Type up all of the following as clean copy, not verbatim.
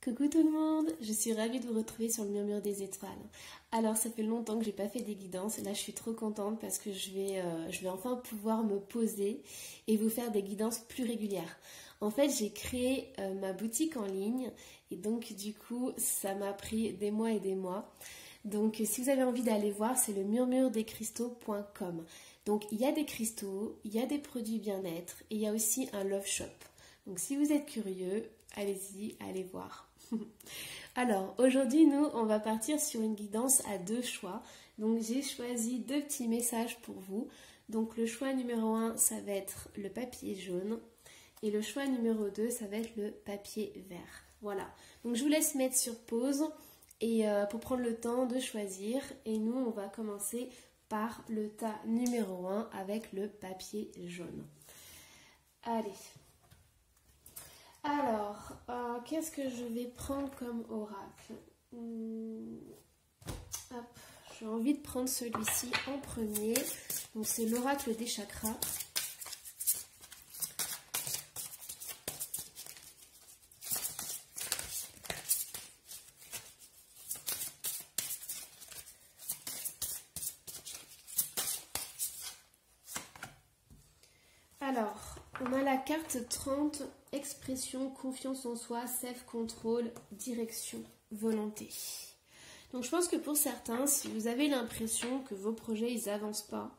Coucou tout le monde, je suis ravie de vous retrouver sur le Murmure des étoiles. Alors ça fait longtemps que j'ai pas fait des guidances et là je suis trop contente parce que je vais enfin pouvoir me poser et vous faire des guidances plus régulières. En fait j'ai créé ma boutique en ligne et donc du coup ça m'a pris des mois et des mois. Donc si vous avez envie d'aller voir, c'est le murmuredescristaux.com. Donc il y a des cristaux, il y a des produits bien-être et il y a aussi un love shop. Donc si vous êtes curieux, allez-y, allez voir. Alors aujourd'hui nous on va partir sur une guidance à deux choix. Donc j'ai choisi deux petits messages pour vous. Donc le choix numéro 1 ça va être le papier jaune et le choix numéro 2 ça va être le papier vert. Voilà, donc je vous laisse mettre sur pause et pour prendre le temps de choisir. Et nous on va commencer par le tas numéro 1 avec le papier jaune. Allez. Alors, qu'est-ce que je vais prendre comme oracle? Hop, j'ai envie de prendre celui-ci en premier. Donc c'est l'oracle des chakras. Alors, on a la carte 30, expression, confiance en soi, self-control, direction, volonté. Donc je pense que pour certains, si vous avez l'impression que vos projets ils avancent pas,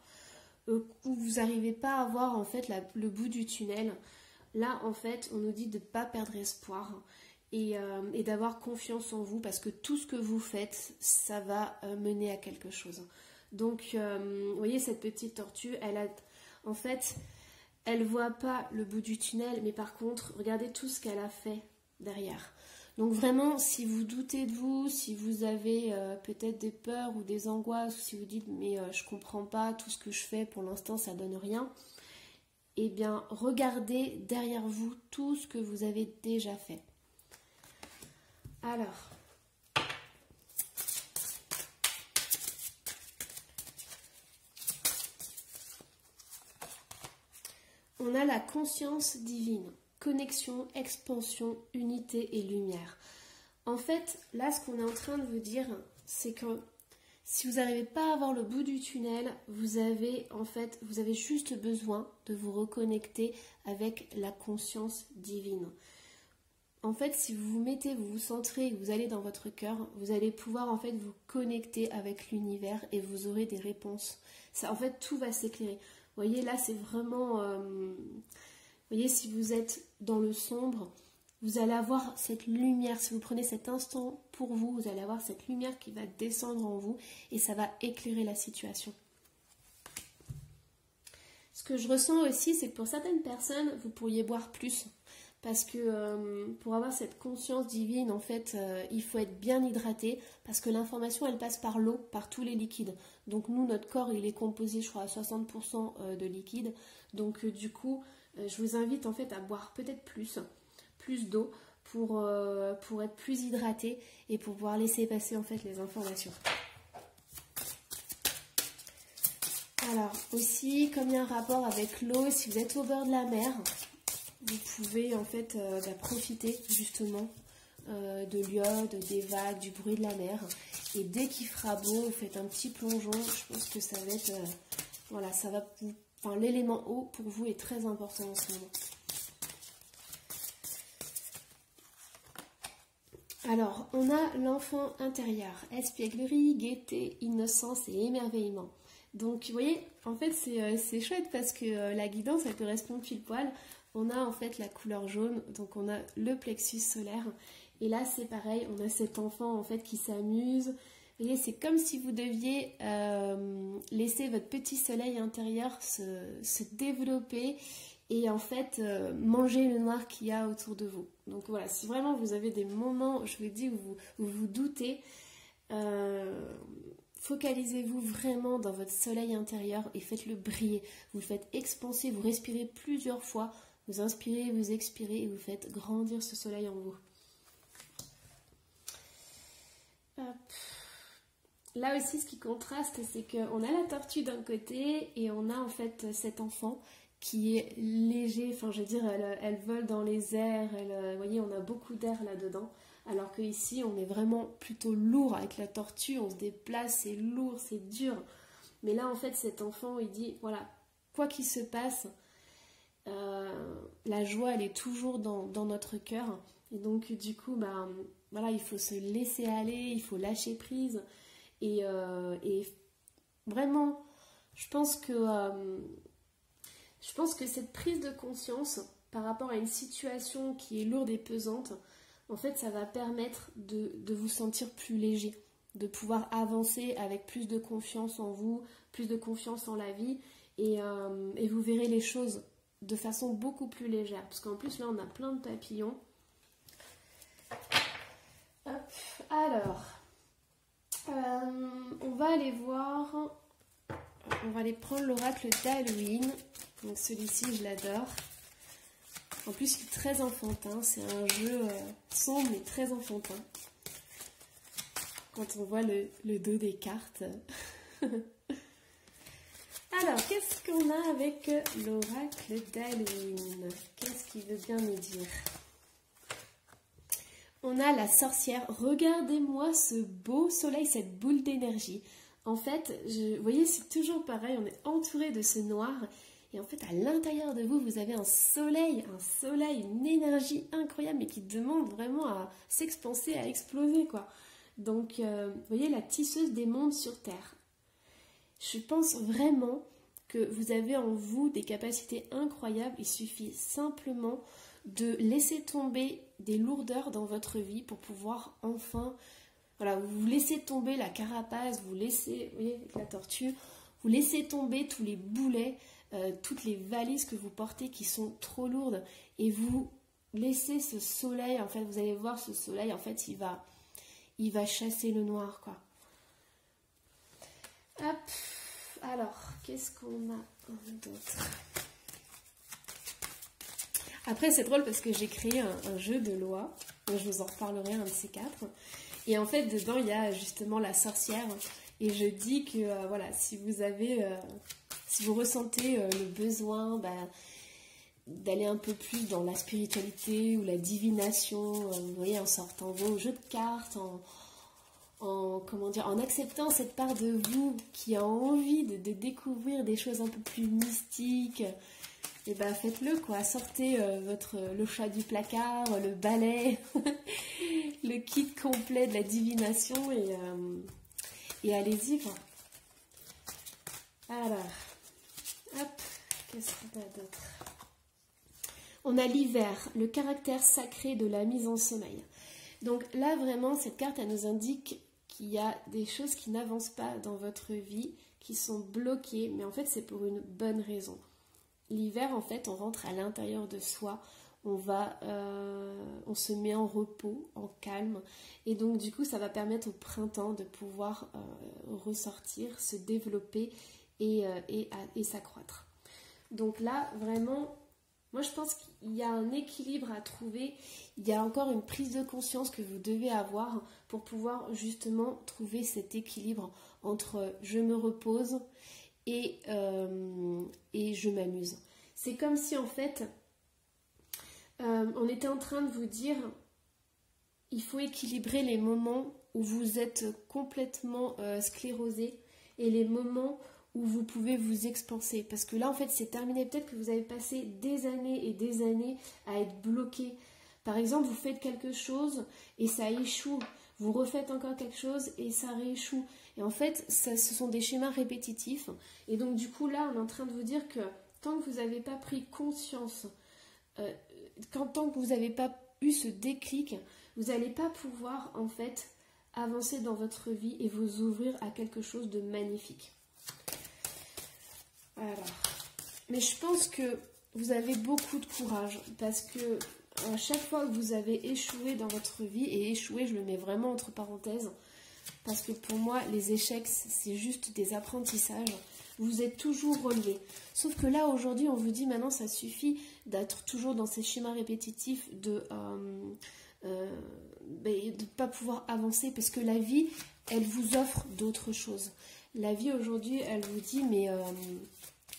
ou vous n'arrivez pas à voir en fait le bout du tunnel, là en fait on nous dit de ne pas perdre espoir et d'avoir confiance en vous parce que tout ce que vous faites, ça va mener à quelque chose. Donc vous voyez cette petite tortue, en fait... Elle ne voit pas le bout du tunnel, mais par contre, regardez tout ce qu'elle a fait derrière. Donc vraiment, si vous doutez de vous, si vous avez peut-être des peurs ou des angoisses, ou si vous dites « mais je ne comprends pas, tout ce que je fais pour l'instant, ça ne donne rien », eh bien, regardez derrière vous tout ce que vous avez déjà fait. Alors... on a la conscience divine, connexion, expansion, unité et lumière. En fait, là, ce qu'on est en train de vous dire, c'est que si vous n'arrivez pas à voir le bout du tunnel, vous avez juste besoin de vous reconnecter avec la conscience divine. En fait, si vous vous centrez et que vous allez dans votre cœur, vous allez pouvoir en fait vous connecter avec l'univers et vous aurez des réponses. Ça, en fait, tout va s'éclairer. Vous voyez, là, c'est vraiment... vous voyez, si vous êtes dans le sombre, vous allez avoir cette lumière. Si vous prenez cet instant pour vous, vous allez avoir cette lumière qui va descendre en vous et ça va éclairer la situation. Ce que je ressens aussi, c'est que pour certaines personnes, vous pourriez boire plus. Parce que pour avoir cette conscience divine, en fait, il faut être bien hydraté parce que l'information, elle passe par l'eau, par tous les liquides. Donc nous, notre corps, il est composé, je crois, à 60% de liquide. Donc du coup, je vous invite en fait à boire peut-être plus d'eau pour être plus hydraté et pour pouvoir laisser passer en fait les informations. Alors aussi, comme il y a un rapport avec l'eau, si vous êtes au bord de la mer, vous pouvez en fait profiter justement de l'iode, des vagues, du bruit de la mer. Et dès qu'il fera beau, vous faites un petit plongeon. Je pense que ça va être... voilà, ça va vous... Enfin, l'élément eau pour vous est très important en ce moment. Alors, on a l'enfant intérieur. Espièglerie, gaieté, innocence et émerveillement. Donc, vous voyez, en fait, c'est chouette parce que la guidance, elle correspond pile poil. On a en fait la couleur jaune, donc on a le plexus solaire. Et là, c'est pareil, on a cet enfant en fait qui s'amuse. Vous voyez, c'est comme si vous deviez laisser votre petit soleil intérieur se développer et en fait manger le noir qu'il y a autour de vous. Donc voilà, si vraiment vous avez des moments, je vous dis, où vous doutez, focalisez-vous vraiment dans votre soleil intérieur et faites-le briller. Vous le faites expanser, vous respirez plusieurs fois. Vous inspirez, vous expirez et vous faites grandir ce soleil en vous. Hop. Là aussi, ce qui contraste, c'est qu'on a la tortue d'un côté et on a en fait cet enfant qui est léger, enfin je veux dire, elle vole dans les airs, vous voyez, on a beaucoup d'air là-dedans, alors qu'ici, on est vraiment plutôt lourd avec la tortue, on se déplace, c'est lourd, c'est dur. Mais là, en fait, cet enfant, il dit, voilà, quoi qu'il se passe, la joie, elle est toujours dans notre cœur. Et donc, du coup, bah, voilà, il faut se laisser aller, il faut lâcher prise. Et vraiment, je pense que cette prise de conscience par rapport à une situation qui est lourde et pesante, en fait, ça va permettre de vous sentir plus léger, de pouvoir avancer avec plus de confiance en vous, plus de confiance en la vie, et vous verrez les choses de façon beaucoup plus légère. Parce qu'en plus, là, on a plein de papillons. Hop. Alors, on va aller voir... On va aller prendre l'oracle d'Halloween. Donc celui-ci, je l'adore. En plus, il est très enfantin. C'est un jeu sombre mais très enfantin. Quand on voit le dos des cartes. Alors, qu'est-ce qu'on a avec l'oracle d'Halloween? Qu'est-ce qu'il veut bien nous dire? On a la sorcière. Regardez-moi ce beau soleil, cette boule d'énergie. En fait, vous voyez, c'est toujours pareil, on est entouré de ce noir. Et en fait, à l'intérieur de vous, vous avez un soleil, une énergie incroyable, mais qui demande vraiment à s'expanser, à exploser, quoi. Donc, vous voyez, la tisseuse des mondes sur Terre. Je pense vraiment que vous avez en vous des capacités incroyables. Il suffit simplement de laisser tomber des lourdeurs dans votre vie pour pouvoir enfin... Voilà, vous laissez tomber la carapace, vous laissez, vous voyez, avec la tortue, vous laissez tomber tous les boulets, toutes les valises que vous portez qui sont trop lourdes, et vous laissez ce soleil, en fait, vous allez voir ce soleil, en fait, il va chasser le noir, quoi. Hop, alors, qu'est-ce qu'on a d'autre? Après, c'est drôle parce que j'ai créé un jeu de loi, je vous en reparlerai un de ces quatre. Et en fait, dedans, il y a justement la sorcière. Et je dis que, voilà, si vous ressentez le besoin d'aller un peu plus dans la spiritualité ou la divination, vous voyez, en sortant vos jeux de cartes, en acceptant cette part de vous qui a envie de découvrir des choses un peu plus mystiques, et ben faites-le, quoi. Sortez le chat du placard, le balai, le kit complet de la divination et allez-y, quoi. Alors, hop, qu'est-ce qu'on a d'autre? On a l'hiver, le caractère sacré de la mise en sommeil. Donc là, vraiment, cette carte, elle nous indique qu'il y a des choses qui n'avancent pas dans votre vie, qui sont bloquées, mais en fait, c'est pour une bonne raison. L'hiver, en fait, on rentre à l'intérieur de soi, on se met en repos, en calme, et donc du coup, ça va permettre au printemps de pouvoir ressortir, se développer et s'accroître. Donc là, vraiment, moi je pense qu'il y a un équilibre à trouver, il y a encore une prise de conscience que vous devez avoir pour pouvoir justement trouver cet équilibre entre je me repose et je m'amuse. C'est comme si en fait on était en train de vous dire il faut équilibrer les moments où vous êtes complètement sclérosé et les moments où vous pouvez vous expanser, parce que là en fait c'est terminé. Peut-être que vous avez passé des années et des années à être bloqué. Par exemple, vous faites quelque chose et ça échoue, vous refaites encore quelque chose et ça rééchoue. Et en fait, ce sont des schémas répétitifs. Et donc, du coup, là, on est en train de vous dire que tant que vous n'avez pas pris conscience, tant que vous n'avez pas eu ce déclic, vous n'allez pas pouvoir, en fait, avancer dans votre vie et vous ouvrir à quelque chose de magnifique. Alors, mais je pense que vous avez beaucoup de courage parce que à chaque fois que vous avez échoué dans votre vie, et échoué, je le mets vraiment entre parenthèses, parce que pour moi, les échecs, c'est juste des apprentissages. Vous êtes toujours relevé. Sauf que là, aujourd'hui, on vous dit maintenant, ça suffit d'être toujours dans ces schémas répétitifs, de ne pas pouvoir avancer, parce que la vie, elle vous offre d'autres choses. La vie, aujourd'hui, elle vous dit, mais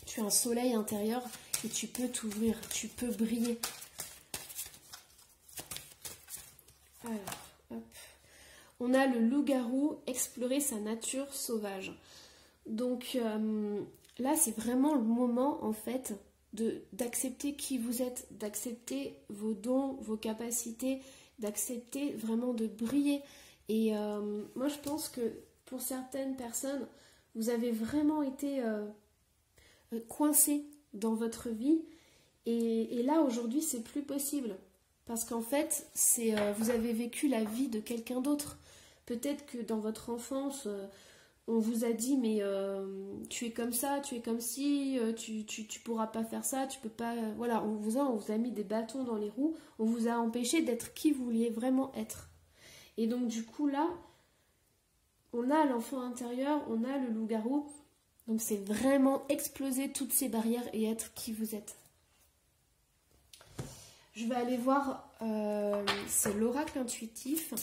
tu as un soleil intérieur et tu peux t'ouvrir, tu peux briller. Alors, hop. On a le loup-garou, explorer sa nature sauvage. Donc là, c'est vraiment le moment en fait d'accepter qui vous êtes, d'accepter vos dons, vos capacités, d'accepter vraiment de briller. Et moi, je pense que pour certaines personnes, vous avez vraiment été coincés dans votre vie. Et là, aujourd'hui, c'est plus possible. Parce qu'en fait, vous avez vécu la vie de quelqu'un d'autre. Peut-être que dans votre enfance, on vous a dit, mais tu es comme ça, tu es comme ci, tu pourras pas faire ça, tu peux pas... Voilà, on vous a mis des bâtons dans les roues, on vous a empêché d'être qui vous vouliez vraiment être. Et donc du coup là, on a l'enfant intérieur, on a le loup-garou, donc c'est vraiment exploser toutes ces barrières et être qui vous êtes. Je vais aller voir, c'est l'oracle intuitif.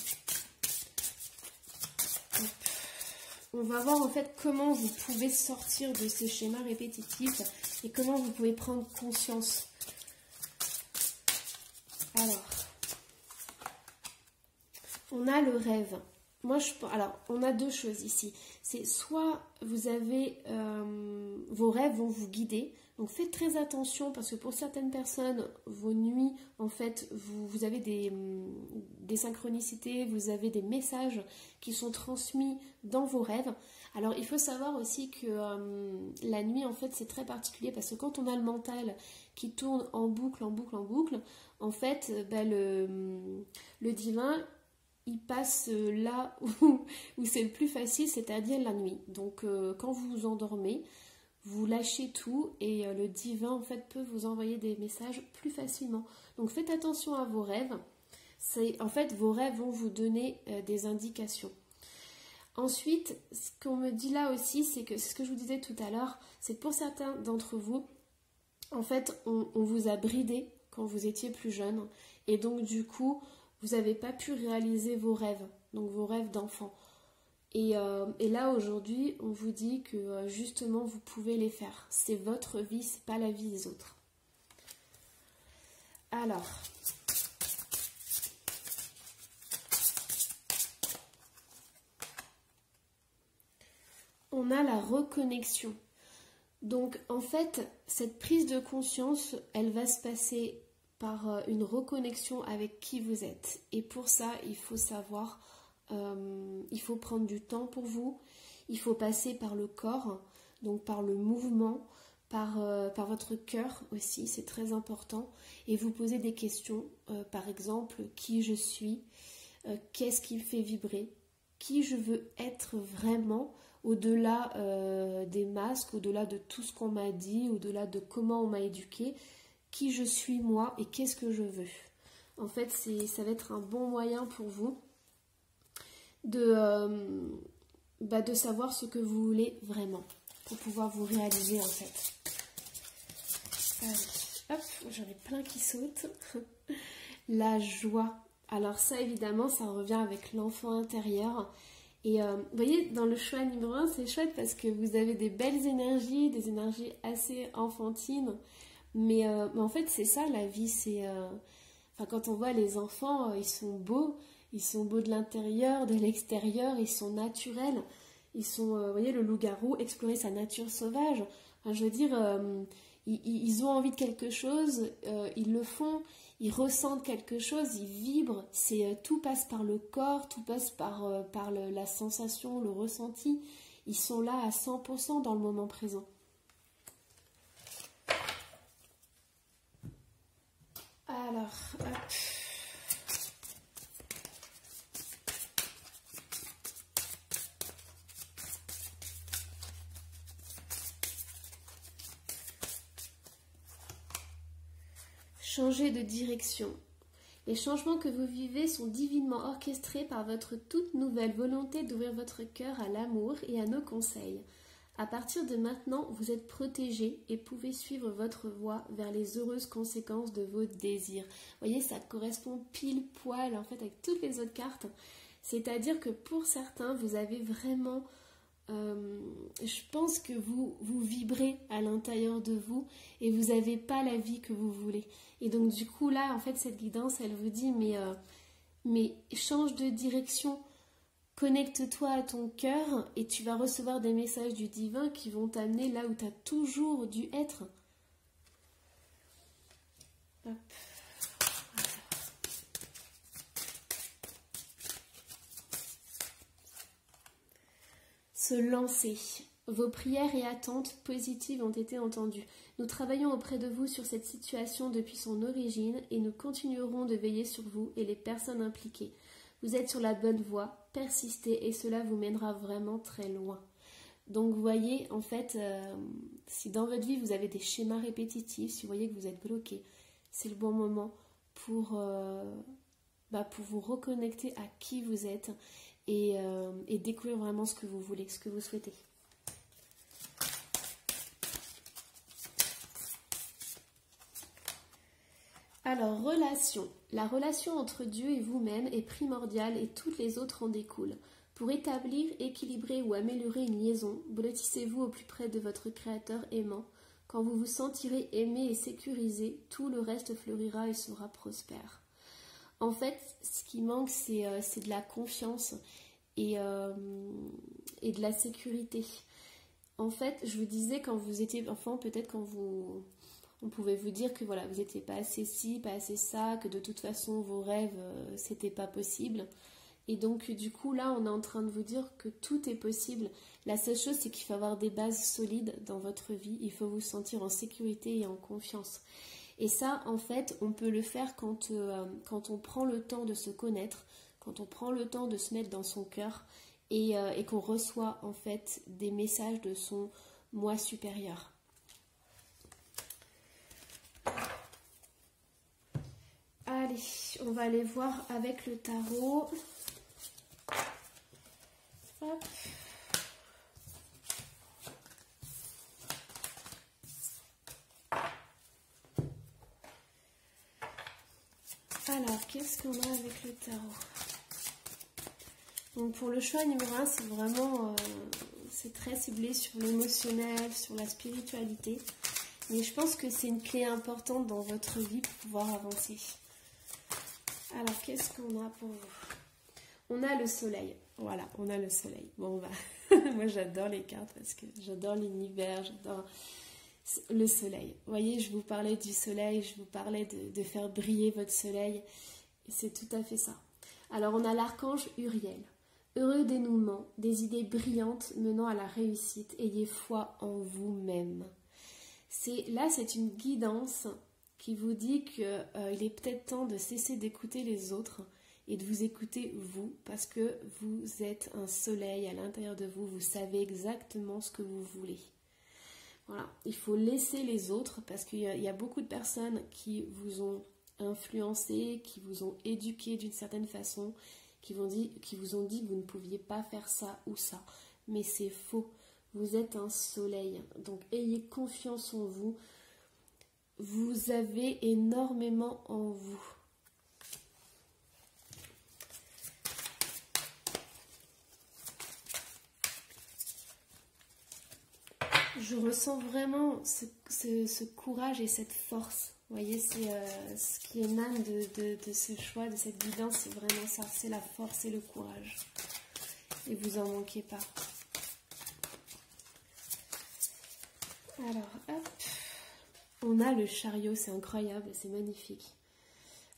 On va voir en fait comment vous pouvez sortir de ces schémas répétitifs et comment vous pouvez prendre conscience. Alors, on a le rêve. Alors, on a deux choses ici. C'est soit vous avez vos rêves vont vous guider. Donc faites très attention parce que pour certaines personnes, vos nuits, en fait, vous avez des synchronicités, vous avez des messages qui sont transmis dans vos rêves. Alors il faut savoir aussi que la nuit, en fait, c'est très particulier parce que quand on a le mental qui tourne en boucle, en boucle, en boucle, en fait, le divin, il passe là où c'est le plus facile, c'est-à-dire la nuit. Donc quand vous vous endormez, vous lâchez tout et le divin en fait peut vous envoyer des messages plus facilement. Donc faites attention à vos rêves. En fait, vos rêves vont vous donner des indications. Ensuite, ce qu'on me dit là aussi, c'est ce que je vous disais tout à l'heure, c'est que pour certains d'entre vous, en fait, on vous a bridé quand vous étiez plus jeune. Et donc du coup, vous n'avez pas pu réaliser vos rêves, donc vos rêves d'enfant. Et là aujourd'hui, on vous dit que justement vous pouvez les faire. C'est votre vie, c'est pas la vie des autres. Alors, on a la reconnexion. Donc en fait, cette prise de conscience, elle va se passer par une reconnexion avec qui vous êtes. Et pour ça, il faut savoir... il faut prendre du temps pour vous, il faut passer par le corps, donc par le mouvement, par votre cœur aussi, c'est très important, et vous poser des questions, par exemple, qui je suis, qu'est-ce qui me fait vibrer, qui je veux être vraiment, au-delà des masques, au-delà de tout ce qu'on m'a dit, au-delà de comment on m'a éduqué, qui je suis moi et qu'est-ce que je veux. En fait, ça va être un bon moyen pour vous de savoir ce que vous voulez vraiment pour pouvoir vous réaliser en fait. Allez, hop, j'en ai plein qui sautent. La joie. Alors ça évidemment, ça revient avec l'enfant intérieur. Et vous voyez, dans le choix numéro 1, c'est chouette parce que vous avez des belles énergies, des énergies assez enfantines. Mais en fait, c'est ça la vie. Quand on voit les enfants, ils sont beaux. Ils sont beaux de l'intérieur, de l'extérieur, ils sont naturels. Ils sont, vous voyez, le loup-garou, explorer sa nature sauvage. Enfin, je veux dire, ils ont envie de quelque chose, ils le font, ils ressentent quelque chose, ils vibrent. Tout passe par le corps, tout passe par la sensation, le ressenti. Ils sont là à 100% dans le moment présent. Alors, hop. Changer de direction. Les changements que vous vivez sont divinement orchestrés par votre toute nouvelle volonté d'ouvrir votre cœur à l'amour et à nos conseils. À partir de maintenant, vous êtes protégé et pouvez suivre votre voie vers les heureuses conséquences de vos désirs. Vous voyez, ça correspond pile poil en fait avec toutes les autres cartes. C'est-à-dire que pour certains, vous avez vraiment je pense que vous vibrez à l'intérieur de vous et vous n'avez pas la vie que vous voulez. Et donc du coup là, en fait, cette guidance, elle vous dit mais change de direction, connecte-toi à ton cœur et tu vas recevoir des messages du divin qui vont t'amener là où tu as toujours dû être. Hop. Se lancer. Vos prières et attentes positives ont été entendues. Nous travaillons auprès de vous sur cette situation depuis son origine et nous continuerons de veiller sur vous et les personnes impliquées. Vous êtes sur la bonne voie, persistez et cela vous mènera vraiment très loin. Donc vous voyez, en fait, si dans votre vie vous avez des schémas répétitifs, si vous voyez que vous êtes bloqué, c'est le bon moment pour vous reconnecter à qui vous êtes et découvrir vraiment ce que vous voulez, ce que vous souhaitez. Alors, relation. La relation entre Dieu et vous-même est primordiale et toutes les autres en découlent. Pour établir, équilibrer ou améliorer une liaison, blottissez-vous au plus près de votre Créateur aimant. Quand vous vous sentirez aimé et sécurisé, tout le reste fleurira et sera prospère. En fait, ce qui manque, c'est de la confiance et de la sécurité. En fait, je vous disais, quand vous étiez enfant, peut-être on pouvait vous dire que voilà, vous n'étiez pas assez ci, pas assez ça, que de toute façon, vos rêves, c'était pas possible. Et donc, du coup, là, on est en train de vous dire que tout est possible. La seule chose, c'est qu'il faut avoir des bases solides dans votre vie. Il faut vous sentir en sécurité et en confiance. Et ça, en fait, on peut le faire quand on prend le temps de se connaître, quand on prend le temps de se mettre dans son cœur et qu'on reçoit, en fait, des messages de son moi supérieur. Allez, on va aller voir avec le tarot. Hop. Alors, qu'est-ce qu'on a avec le tarot? Donc pour le choix numéro 1, c'est vraiment c'est très ciblé sur l'émotionnel, sur la spiritualité. Mais je pense que c'est une clé importante dans votre vie pour pouvoir avancer. Alors, qu'est-ce qu'on a pour vous? On a le soleil. Voilà, on a le soleil. Bon, moi j'adore les cartes parce que j'adore l'univers, j'adore le soleil. Vous voyez, je vous parlais du soleil, je vous parlais de faire briller votre soleil. Et c'est tout à fait ça. Alors, on a l'archange Uriel. Heureux dénouement, des idées brillantes menant à la réussite. Ayez foi en vous-même. Là, c'est une guidance qui vous dit qu'il est peut-être temps de cesser d'écouter les autres et de vous écouter vous, parce que vous êtes un soleil à l'intérieur de vous, vous savez exactement ce que vous voulez. Voilà, il faut laisser les autres, parce qu'il y a beaucoup de personnes qui vous ont influencé, qui vous ont éduqué d'une certaine façon, qui vous ont dit que vous ne pouviez pas faire ça ou ça, mais c'est faux. Vous êtes un soleil, donc ayez confiance en vous. Vous avez énormément en vous. Je ressens vraiment ce courage et cette force. Vous voyez, c'est ce qui émane de ce choix, de cette guidance, c'est vraiment ça. C'est la force et le courage. Et vous en manquez pas. Alors, hop. On a le chariot, c'est incroyable, c'est magnifique.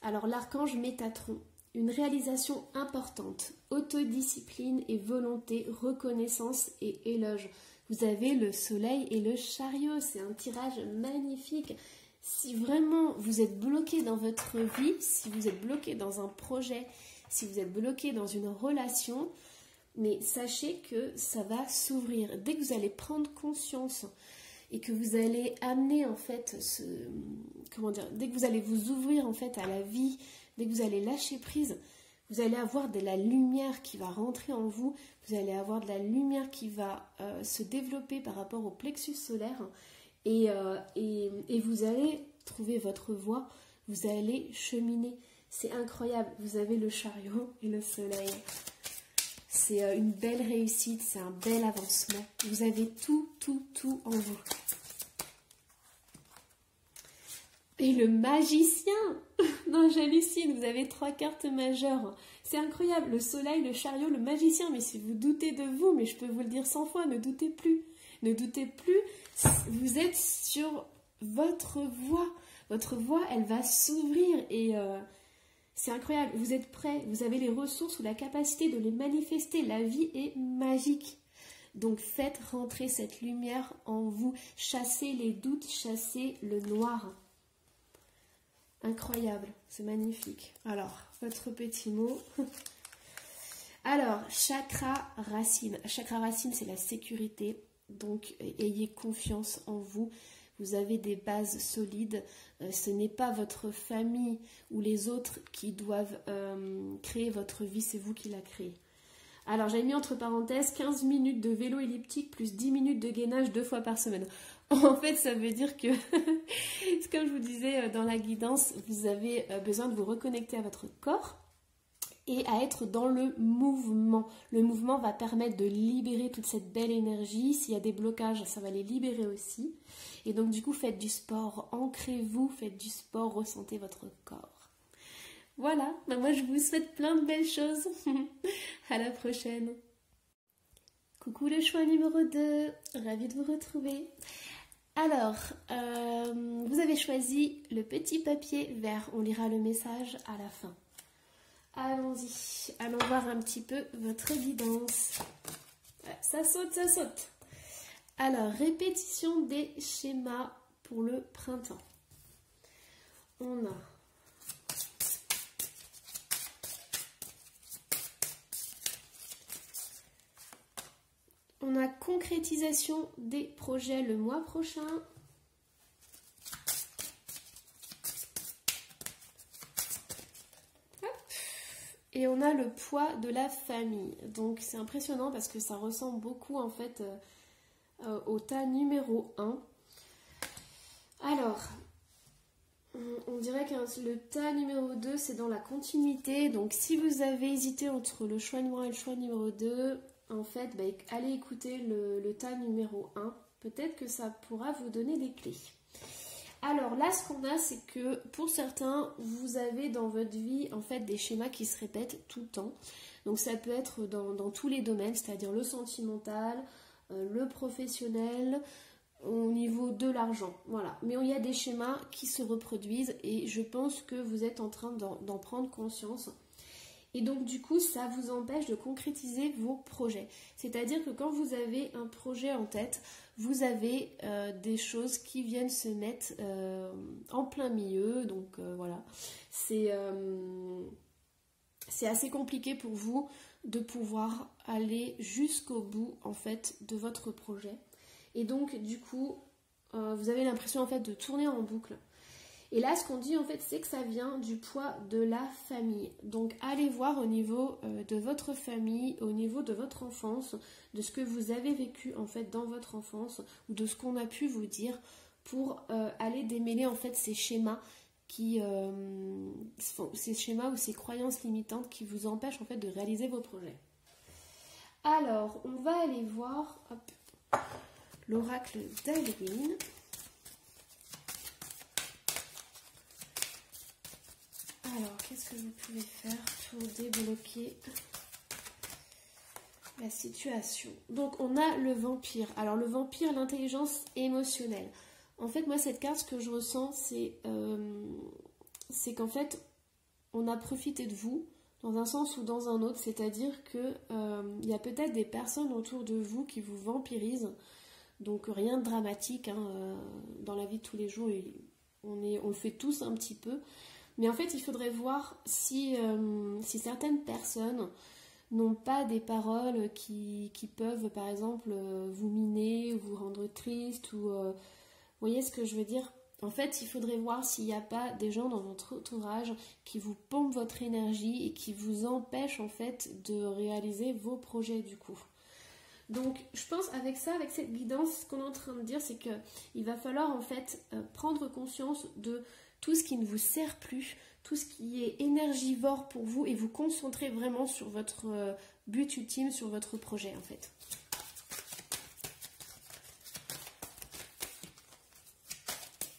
Alors, l'archange Métatron, une réalisation importante, autodiscipline et volonté, reconnaissance et éloge. Vous avez le soleil et le chariot, c'est un tirage magnifique. Si vraiment vous êtes bloqué dans votre vie, si vous êtes bloqué dans un projet, si vous êtes bloqué dans une relation, mais sachez que ça va s'ouvrir. Dès que vous allez prendre conscience et que vous allez amener en fait dès que vous allez vous ouvrir en fait à la vie, dès que vous allez lâcher prise, vous allez avoir de la lumière qui va rentrer en vous, vous allez avoir de la lumière qui va se développer par rapport au plexus solaire et vous allez trouver votre voie, vous allez cheminer. C'est incroyable, vous avez le chariot et le soleil. C'est une belle réussite, c'est un bel avancement. Vous avez tout en vous. Et le magicien! Non, j'hallucine, vous avez 3 cartes majeures. C'est incroyable, le soleil, le chariot, le magicien. Mais si vous doutez de vous, mais je peux vous le dire 100 fois, ne doutez plus. Ne doutez plus, vous êtes sur votre voie. Votre voie, elle va s'ouvrir et c'est incroyable. Vous êtes prêts, vous avez les ressources ou la capacité de les manifester. La vie est magique. Donc faites rentrer cette lumière en vous. Chassez les doutes, chassez le noir. Incroyable, c'est magnifique. Alors, votre petit mot. Alors, chakra racine. Chakra racine, c'est la sécurité. Donc, ayez confiance en vous. Vous avez des bases solides. Ce n'est pas votre famille ou les autres qui doivent créer votre vie. C'est vous qui la créez. Alors, j'avais mis entre parenthèses 15 minutes de vélo elliptique plus 10 minutes de gainage 2 fois par semaine. En fait, ça veut dire que, comme je vous disais dans la guidance, vous avez besoin de vous reconnecter à votre corps et à être dans le mouvement. Le mouvement va permettre de libérer toute cette belle énergie. S'il y a des blocages, ça va les libérer aussi. Et donc, du coup, faites du sport, ancrez-vous, faites du sport, ressentez votre corps. Voilà, moi je vous souhaite plein de belles choses. À la prochaine. Coucou le choix numéro 2, ravie de vous retrouver. Alors, vous avez choisi le petit papier vert. On lira le message à la fin. Allons-y, allons voir un petit peu votre guidance. Ça saute, ça saute. Alors, répétition des schémas pour le printemps. On a concrétisation des projets le mois prochain. Et on a le poids de la famille. Donc c'est impressionnant parce que ça ressemble beaucoup en fait au tas numéro 1. Alors, on dirait que le tas numéro 2 c'est dans la continuité. Donc si vous avez hésité entre le choix numéro 1 et le choix numéro 2, en fait, allez écouter le tas numéro 1. Peut-être que ça pourra vous donner des clés. Alors là, ce qu'on a, c'est que pour certains, vous avez dans votre vie en fait des schémas qui se répètent tout le temps. Donc ça peut être dans tous les domaines, c'est-à-dire le sentimental, le professionnel, au niveau de l'argent. Voilà. Mais il y a des schémas qui se reproduisent et je pense que vous êtes en train d'en prendre conscience. Et donc du coup, ça vous empêche de concrétiser vos projets. C'est-à-dire que quand vous avez un projet en tête, vous avez des choses qui viennent se mettre en plein milieu. Donc voilà, c'est assez compliqué pour vous de pouvoir aller jusqu'au bout en fait de votre projet. Et donc du coup, vous avez l'impression en fait de tourner en boucle. Et là, ce qu'on dit, en fait, c'est que ça vient du poids de la famille. Donc, allez voir au niveau de votre famille, au niveau de votre enfance, de ce que vous avez vécu, en fait, dans votre enfance, ou de ce qu'on a pu vous dire, pour aller démêler, en fait, ces schémas ces schémas ou ces croyances limitantes qui vous empêchent, en fait, de réaliser vos projets. Alors, on va aller voir l'oracle d'Halloween. Alors, qu'est-ce que vous pouvez faire pour débloquer la situation? Donc, on a le vampire. Alors, le vampire, l'intelligence émotionnelle. En fait, moi, cette carte, ce que je ressens, c'est qu'en fait, on a profité de vous dans un sens ou dans un autre. C'est-à-dire qu'il y a peut-être des personnes autour de vous qui vous vampirisent. Donc, rien de dramatique. Dans la vie de tous les jours, on le fait tous un petit peu. Mais en fait, il faudrait voir si certaines personnes n'ont pas des paroles qui peuvent, par exemple, vous miner, ou vous rendre triste, ou... vous voyez ce que je veux dire? En fait, il faudrait voir s'il n'y a pas des gens dans votre entourage qui vous pompent votre énergie et qui vous empêchent, en fait, de réaliser vos projets, du coup. Donc, je pense avec cette guidance, ce qu'on est en train de dire, c'est qu'il va falloir, en fait, prendre conscience de tout ce qui ne vous sert plus, tout ce qui est énergivore pour vous et vous concentrer vraiment sur votre but ultime, sur votre projet en fait.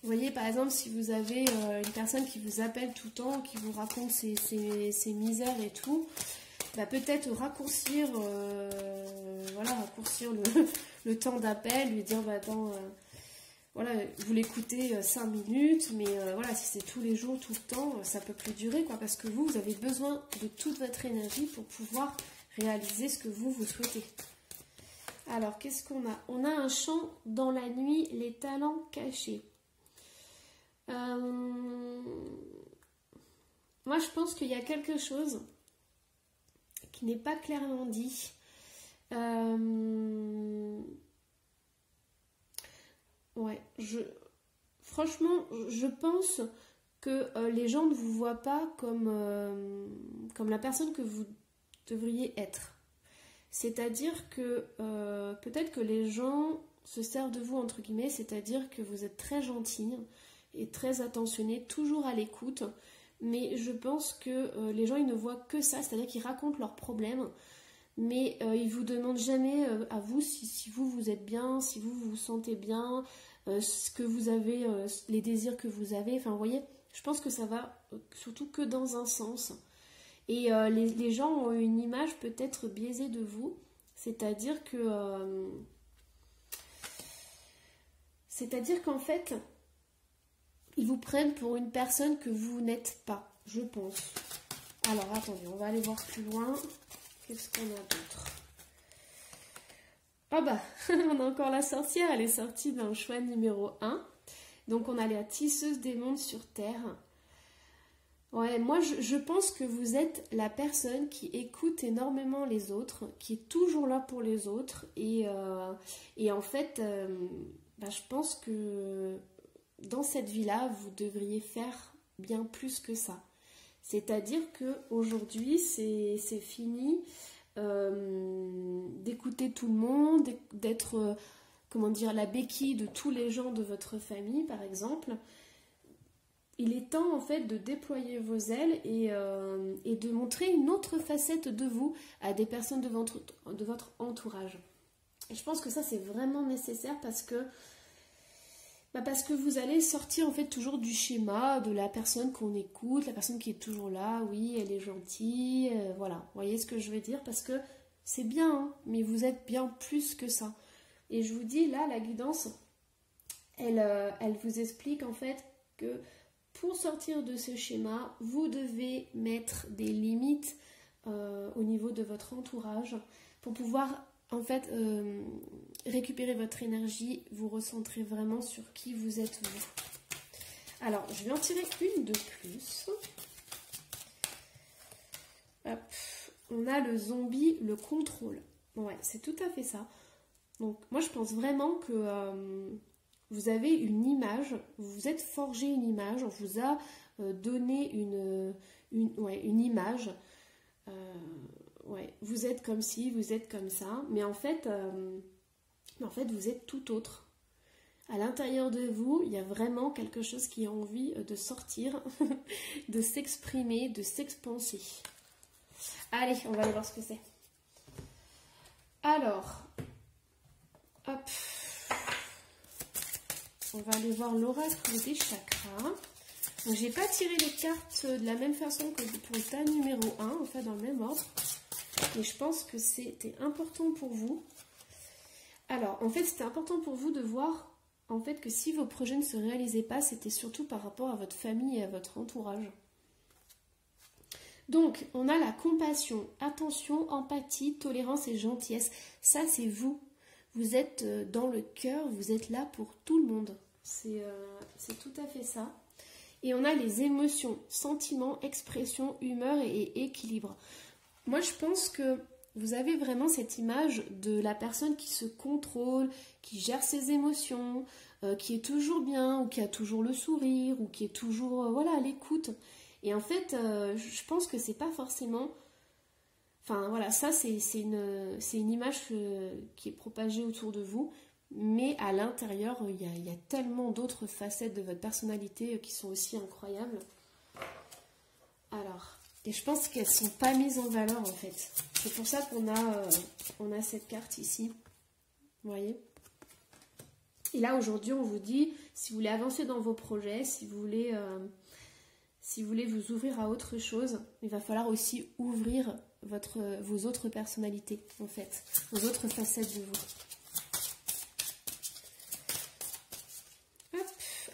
Vous voyez, par exemple, si vous avez une personne qui vous appelle tout le temps, qui vous raconte ses misères et tout, bah peut-être raccourcir, voilà, raccourcir le temps d'appel, lui dire, bah attends, voilà, vous l'écoutez 5 minutes, mais voilà, si c'est tous les jours, tout le temps, ça peut plus durer, quoi, parce que vous avez besoin de toute votre énergie pour pouvoir réaliser ce que vous souhaitez. Alors, qu'est-ce qu'on a? On a un chant dans la nuit, les talents cachés. Moi je pense qu'il y a quelque chose qui n'est pas clairement dit. Ouais, franchement je pense que les gens ne vous voient pas comme la personne que vous devriez être. C'est-à-dire que peut-être que les gens se servent de vous entre guillemets, c'est-à-dire que vous êtes très gentille et très attentionné, toujours à l'écoute, mais je pense que les gens ils ne voient que ça, c'est-à-dire qu'ils racontent leurs problèmes, mais ils vous demandent jamais à vous si vous êtes bien, si vous vous sentez bien, ce que vous avez, les désirs que vous avez, enfin vous voyez, je pense que ça va surtout que dans un sens. Et les gens ont une image peut-être biaisée de vous, c'est-à-dire qu'en fait, ils vous prennent pour une personne que vous n'êtes pas, je pense. Alors, attendez, on va aller voir plus loin. Qu'est-ce qu'on a d'autre? Ah bah, on a encore la sorcière, elle est sortie dans le choix numéro 1. Donc, on a la tisseuse des mondes sur Terre. Ouais, moi, je pense que vous êtes la personne qui écoute énormément les autres, qui est toujours là pour les autres. Et en fait, bah, je pense que dans cette vie-là, vous devriez faire bien plus que ça. C'est-à-dire qu'aujourd'hui, c'est fini d'écouter tout le monde, d'être, comment dire, la béquille de tous les gens de votre famille, par exemple. Il est temps, en fait, de déployer vos ailes et de montrer une autre facette de vous à des personnes de votre entourage. Et je pense que ça, c'est vraiment nécessaire parce que vous allez sortir en fait toujours du schéma de la personne qu'on écoute, la personne qui est toujours là, oui, elle est gentille, voilà. Vous voyez ce que je veux dire? Parce que c'est bien, hein, mais vous êtes bien plus que ça. Et je vous dis, là, la guidance, elle vous explique en fait que pour sortir de ce schéma, vous devez mettre des limites au niveau de votre entourage pour pouvoir en fait récupérer votre énergie, vous recentrer vraiment sur qui vous êtes vous. Alors, je vais en tirer une de plus. Hop. On a le zombie, le contrôle. Ouais, c'est tout à fait ça. Donc, moi, je pense vraiment que vous avez une image, vous vous êtes forgé une image, on vous a donné une image. Ouais, vous êtes comme ci, vous êtes comme ça, mais en fait, vous êtes tout autre. À l'intérieur de vous, il y a vraiment quelque chose qui a envie de sortir, de s'exprimer, de s'expanser. Allez, on va aller voir ce que c'est. Alors, hop, on va aller voir l'oracle des chakras. Donc, j'ai pas tiré les cartes de la même façon que pour le tas numéro 1, en fait dans le même ordre. Et je pense que c'était important pour vous. Alors, en fait, c'était important pour vous de voir en fait que si vos projets ne se réalisaient pas, c'était surtout par rapport à votre famille et à votre entourage. Donc, on a la compassion, attention, empathie, tolérance et gentillesse. Ça, c'est vous. Vous êtes dans le cœur, vous êtes là pour tout le monde. C'est tout à fait ça. Et on a les émotions, sentiments, expression, humeur et équilibre. Moi, je pense que vous avez vraiment cette image de la personne qui se contrôle, qui gère ses émotions, qui est toujours bien, ou qui a toujours le sourire, ou qui est toujours voilà, à l'écoute. Et en fait, je pense que c'est pas forcément... Enfin voilà, ça c'est une image qui est propagée autour de vous. mais à l'intérieur, il y a tellement d'autres facettes de votre personnalité qui sont aussi incroyables. Alors, et je pense qu'elles ne sont pas mises en valeur en fait. C'est pour ça qu'on a cette carte ici. Vous voyez? Et là, aujourd'hui, on vous dit, si vous voulez avancer dans vos projets, si vous voulez vous ouvrir à autre chose, il va falloir aussi ouvrir vos autres personnalités, en fait, vos autres facettes de vous. Hop,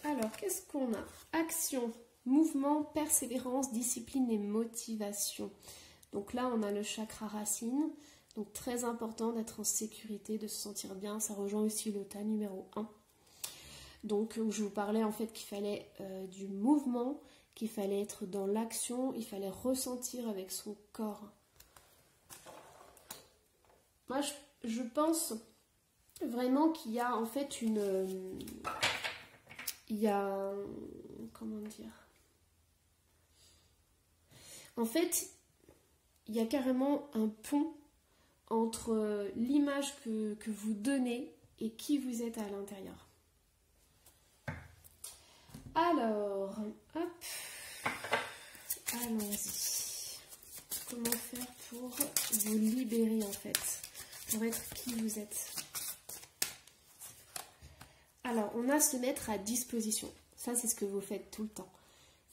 alors, qu'est-ce qu'on a? Action, mouvement, persévérance, discipline et motivation. Donc là, on a le chakra racine. Donc très important d'être en sécurité, de se sentir bien. Ça rejoint aussi le tas numéro 1. Donc je vous parlais en fait qu'il fallait du mouvement, qu'il fallait être dans l'action, il fallait ressentir avec son corps. Moi je pense vraiment qu'il y a en fait comment dire? En fait, il y a carrément un pont entre l'image que vous donnez et qui vous êtes à l'intérieur. Alors, hop, allons-y. Comment faire pour vous libérer en fait, pour être qui vous êtes? Alors, on a se mettre à disposition. Ça, c'est ce que vous faites tout le temps.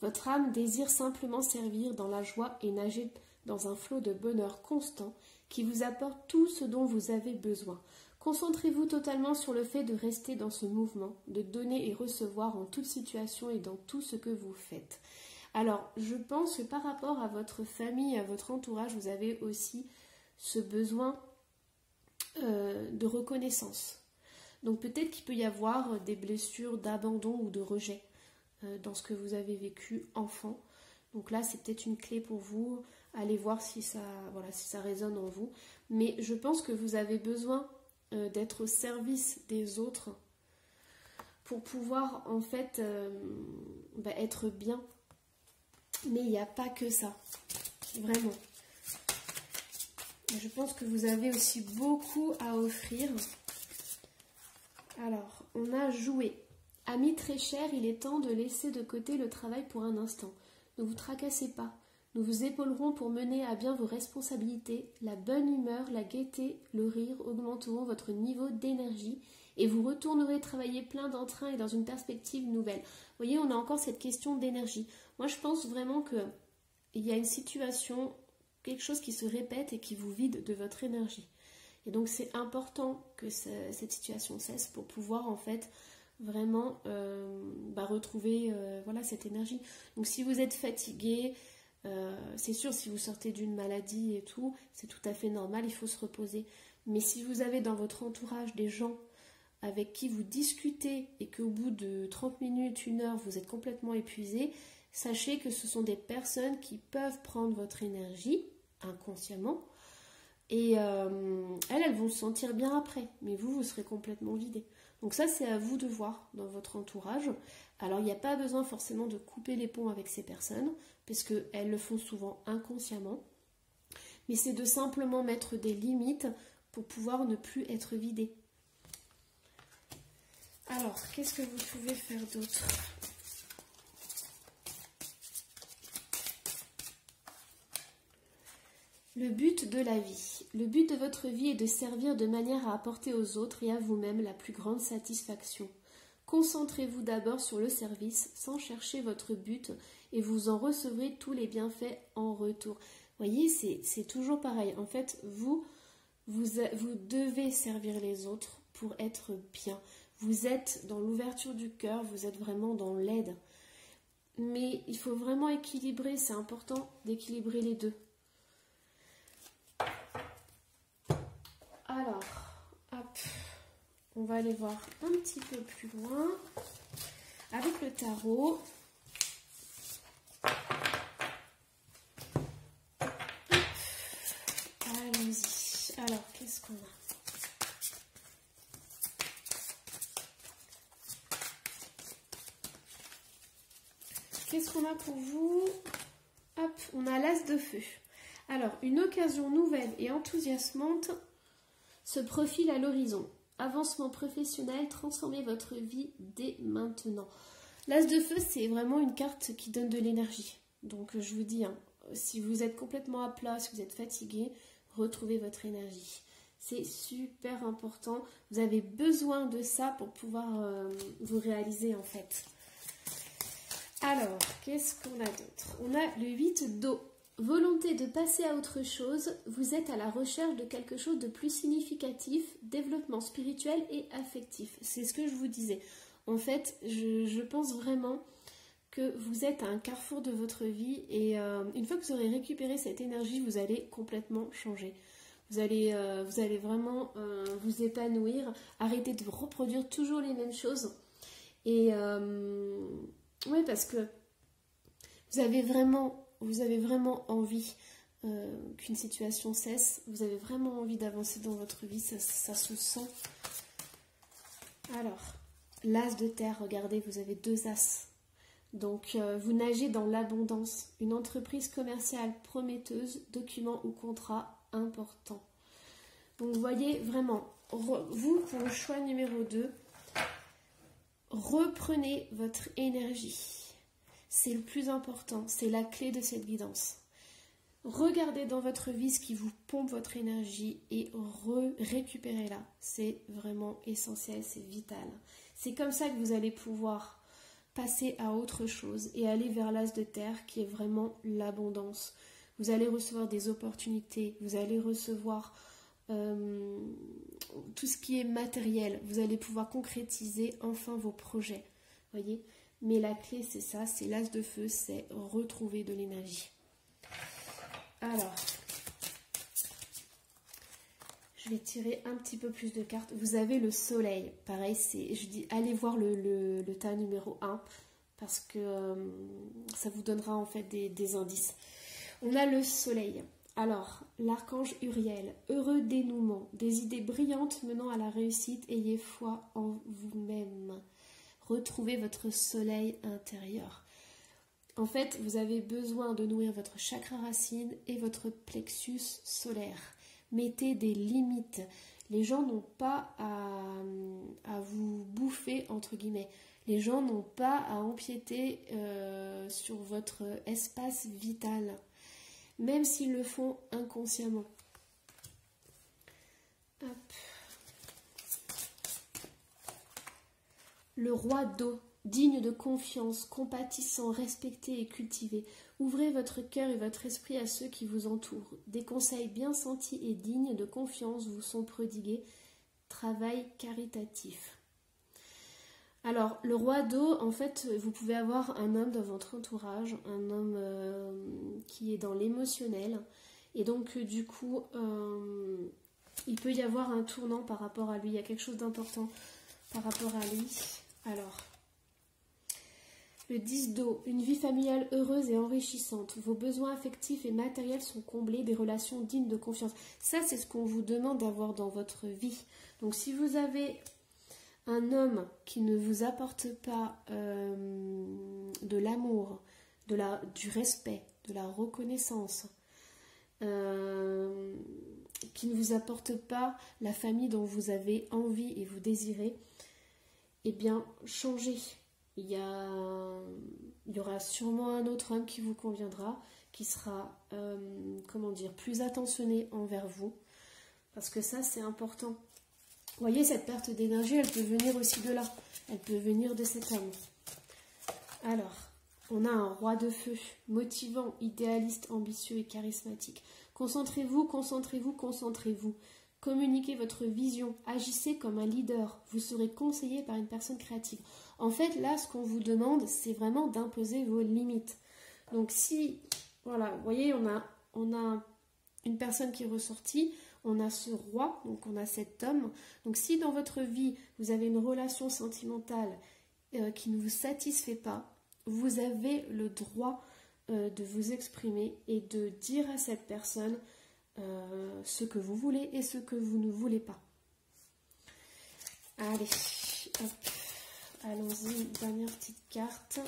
Votre âme désire simplement servir dans la joie et nager dans un flot de bonheur constant qui vous apporte tout ce dont vous avez besoin. Concentrez-vous totalement sur le fait de rester dans ce mouvement, de donner et recevoir en toute situation et dans tout ce que vous faites. Alors, je pense que par rapport à votre famille, à votre entourage, vous avez aussi ce besoin de reconnaissance. Donc peut-être qu'il peut y avoir des blessures d'abandon ou de rejet dans ce que vous avez vécu enfant. Donc là, c'est peut-être une clé pour vous. Allez voir si ça résonne en vous. Mais je pense que vous avez besoin d'être au service des autres pour pouvoir en fait être bien. Mais il n'y a pas que ça. Vraiment. Je pense que vous avez aussi beaucoup à offrir. Alors, on a joué. Amis très chers, il est temps de laisser de côté le travail pour un instant. Ne vous tracassez pas. Nous vous épaulerons pour mener à bien vos responsabilités. La bonne humeur, la gaieté, le rire augmenteront votre niveau d'énergie et vous retournerez travailler plein d'entrain et dans une perspective nouvelle. Vous voyez, on a encore cette question d'énergie. Moi, je pense vraiment qu'il y a une situation, quelque chose qui se répète et qui vous vide de votre énergie. Et donc, c'est important que cette situation cesse pour pouvoir, en fait, vraiment retrouver cette énergie. Donc, si vous êtes fatigué, c'est sûr, si vous sortez d'une maladie et tout, c'est tout à fait normal, il faut se reposer. Mais si vous avez dans votre entourage des gens avec qui vous discutez et qu'au bout de 30 minutes, 1 heure, vous êtes complètement épuisé, sachez que ce sont des personnes qui peuvent prendre votre énergie inconsciemment et elles vont se sentir bien après, mais vous serez complètement vidé. Donc ça, c'est à vous de voir dans votre entourage. Alors, il n'y a pas besoin forcément de couper les ponts avec ces personnes, parce qu'elles le font souvent inconsciemment. Mais c'est de simplement mettre des limites pour pouvoir ne plus être vidé. Alors, qu'est-ce que vous pouvez faire d'autre ? Le but de la vie. Le but de votre vie est de servir de manière à apporter aux autres et à vous-même la plus grande satisfaction. Concentrez-vous d'abord sur le service sans chercher votre but et vous en recevrez tous les bienfaits en retour. Vous voyez, c'est toujours pareil. En fait, vous devez servir les autres pour être bien. Vous êtes dans l'ouverture du cœur, vous êtes vraiment dans l'aide. Mais il faut vraiment équilibrer, c'est important d'équilibrer les deux. Alors, hop, on va aller voir un petit peu plus loin avec le tarot. Allons-y. Alors, qu'est-ce qu'on a ? Qu'est-ce qu'on a pour vous ? Hop, on a l'as de feu. Alors, une occasion nouvelle et enthousiasmante se profile à l'horizon. avancement professionnel, transformez votre vie dès maintenant. L'As de feu, c'est vraiment une carte qui donne de l'énergie. Donc je vous dis, hein, si vous êtes complètement à plat, si vous êtes fatigué, retrouvez votre énergie. C'est super important. Vous avez besoin de ça pour pouvoir vous réaliser en fait. Alors, qu'est-ce qu'on a d'autre? On a le 8 d'eau. Volonté de passer à autre chose. Vous êtes à la recherche de quelque chose de plus significatif, développement spirituel et affectif. C'est ce que je vous disais. En fait, je pense vraiment que vous êtes à un carrefour de votre vie et une fois que vous aurez récupéré cette énergie, vous allez complètement changer. Vous allez vraiment vous épanouir, arrêter de reproduire toujours les mêmes choses. Et oui, parce que vous avez vraiment envie qu'une situation cesse. Vous avez vraiment envie d'avancer dans votre vie, ça se sent. Alors, l'As de terre, regardez, vous avez 2 As. Donc, vous nagez dans l'abondance. Une entreprise commerciale prometteuse, document ou contrat important. Donc, vous voyez vraiment, vous, pour le choix numéro 2, reprenez votre énergie. C'est le plus important, c'est la clé de cette guidance. Regardez dans votre vie ce qui vous pompe votre énergie et récupérez-la. C'est vraiment essentiel, c'est vital. C'est comme ça que vous allez pouvoir passer à autre chose et aller vers l'As de terre qui est vraiment l'abondance. Vous allez recevoir des opportunités, vous allez recevoir tout ce qui est matériel. Vous allez pouvoir concrétiser enfin vos projets. Voyez ? Mais la clé, c'est ça, c'est l'As de feu, c'est retrouver de l'énergie. Alors, je vais tirer un petit peu plus de cartes. Vous avez le soleil. Pareil, je dis, allez voir le tas numéro 1 parce que ça vous donnera en fait des indices. On a le soleil. Alors, l'archange Uriel, heureux dénouement, des idées brillantes menant à la réussite, ayez foi en vous-même. Retrouvez votre soleil intérieur. En fait, vous avez besoin de nourrir votre chakra racine et votre plexus solaire. Mettez des limites. Les gens n'ont pas à vous bouffer, entre guillemets. Les gens n'ont pas à empiéter sur votre espace vital, même s'ils le font inconsciemment. Hop. Le roi d'eau, digne de confiance, compatissant, respecté et cultivé. Ouvrez votre cœur et votre esprit à ceux qui vous entourent. Des conseils bien sentis et dignes de confiance vous sont prodigués. Travail caritatif. Alors, le roi d'eau, en fait, vous pouvez avoir un homme dans votre entourage, un homme qui est dans l'émotionnel. Et donc, du coup, il peut y avoir un tournant par rapport à lui. Il y a quelque chose d'important par rapport à lui. Alors, le 10 d'eau, une vie familiale heureuse et enrichissante. Vos besoins affectifs et matériels sont comblés, des relations dignes de confiance. Ça, c'est ce qu'on vous demande d'avoir dans votre vie. Donc, si vous avez un homme qui ne vous apporte pas de l'amour, du respect, de la reconnaissance, qui ne vous apporte pas la famille dont vous avez envie et vous désirez, eh bien, changez. Il y aura sûrement un autre homme qui vous conviendra, qui sera, plus attentionné envers vous. Parce que ça, c'est important. Vous voyez, cette perte d'énergie, elle peut venir aussi de là. Elle peut venir de cet homme. Alors, on a un roi de feu, motivant, idéaliste, ambitieux et charismatique. Concentrez-vous, concentrez-vous, concentrez-vous. Communiquez votre vision, agissez comme un leader, vous serez conseillé par une personne créative. En fait, là, ce qu'on vous demande, c'est vraiment d'imposer vos limites. Donc si, voilà, vous voyez, on a une personne qui est ressortie, on a ce roi, donc on a cet homme. Donc si dans votre vie, vous avez une relation sentimentale qui ne vous satisfait pas, vous avez le droit de vous exprimer et de dire à cette personne ce que vous voulez et ce que vous ne voulez pas. Allez, hop, allons-y, dernière petite carte.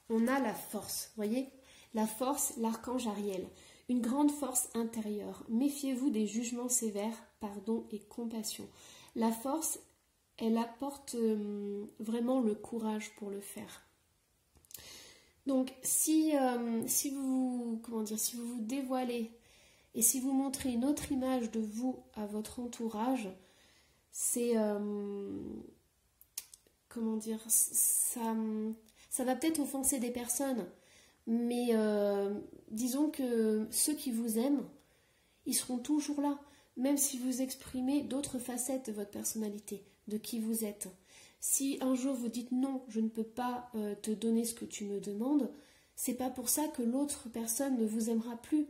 On a la force, vous voyez, la force, l'archange Ariel. Une grande force intérieure. Méfiez-vous des jugements sévères, pardon et compassion. La force, elle apporte vraiment le courage pour le faire. Donc si vous, comment dire, si vous vous dévoilez et si vous montrez une autre image de vous à votre entourage, c'est comment dire, ça va peut-être offenser des personnes, mais disons que ceux qui vous aiment, ils seront toujours là, même si vous exprimez d'autres facettes de votre personnalité, de qui vous êtes. Si un jour vous dites non, je ne peux pas te donner ce que tu me demandes, c'est pas pour ça que l'autre personne ne vous aimera plus.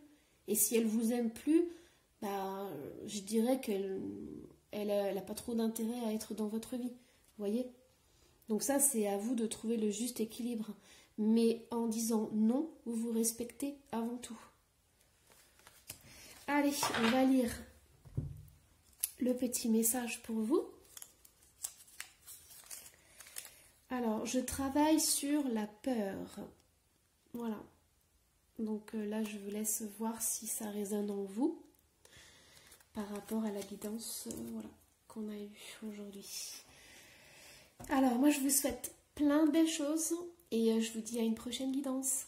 Et si elle vous aime plus, bah, je dirais qu'elle a pas trop d'intérêt à être dans votre vie. Vous voyez? Donc ça, c'est à vous de trouver le juste équilibre. Mais en disant non, vous vous respectez avant tout. Allez, on va lire le petit message pour vous. Alors, je travaille sur la peur. Voilà. Donc là, je vous laisse voir si ça résonne en vous par rapport à la guidance voilà, qu'on a eue aujourd'hui. Alors, moi, je vous souhaite plein de belles choses et je vous dis à une prochaine guidance.